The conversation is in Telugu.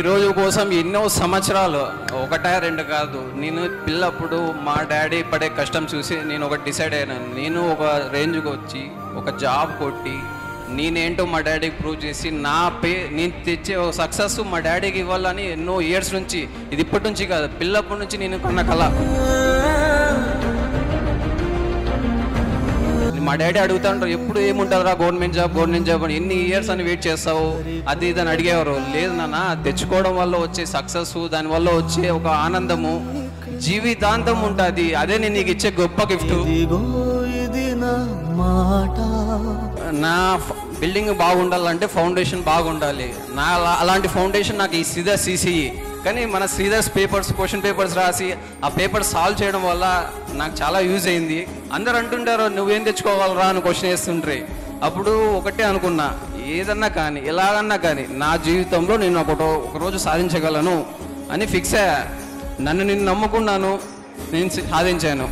ఈరోజు కోసం ఎన్నో సంవత్సరాలు, ఒకటా రెండు కాదు, నేను పిల్లప్పుడు మా డాడీ పడే కష్టం చూసి నేను ఒకటి డిసైడ్ అయ్యాను. నేను ఒక రేంజ్కి వచ్చి ఒక జాబ్ కొట్టి నేనేంటో మా డాడీకి ప్రూవ్ చేసి నేను తెచ్చే ఒక సక్సెస్ మా డాడీకి ఇవ్వాలని ఎన్నో ఇయర్స్ నుంచి, ఇది ఇప్పటి నుంచి కాదు, పిల్లప్పటి నుంచి నేను కన్న కళ. మా డాడీ అడుగుతాంటారు, ఎప్పుడు ఏముంటుందిరా గవర్నమెంట్ జాబ్ అని, ఎన్ని ఇయర్స్ అని వెయిట్ చేస్తావు అది ఇదని అడిగేవారు. లేదు నాన్న, తెచ్చుకోవడం వల్ల వచ్చే సక్సెస్, దానివల్ల వచ్చే ఒక ఆనందము జీవితాంతం ఉంటుంది. అదే నేను నీకు ఇచ్చే గొప్ప గిఫ్ట్. నా బిల్డింగ్ బాగుండాలంటే ఫౌండేషన్ బాగుండాలి. అలాంటి ఫౌండేషన్ నాకు ఈ శ్రీధర్ CCE. కానీ మన శ్రీధర్స్ క్వశ్చన్ పేపర్స్ రాసి ఆ పేపర్స్ సాల్వ్ చేయడం వల్ల నాకు చాలా యూజ్ అయింది. అందరు అంటుంటారు నువ్వేం తెచ్చుకోవాలరా అని క్వశ్చన్ వేస్తుంటారు. అప్పుడు ఒకటే అనుకున్నా, ఏదన్నా కానీ ఎలాగన్నా కానీ నా జీవితంలో నేను ఒకరోజు సాధించగలను అని ఫిక్స్ అయ్యా. నన్ను నేను నమ్ముకున్నాను, నేను సాధించాను.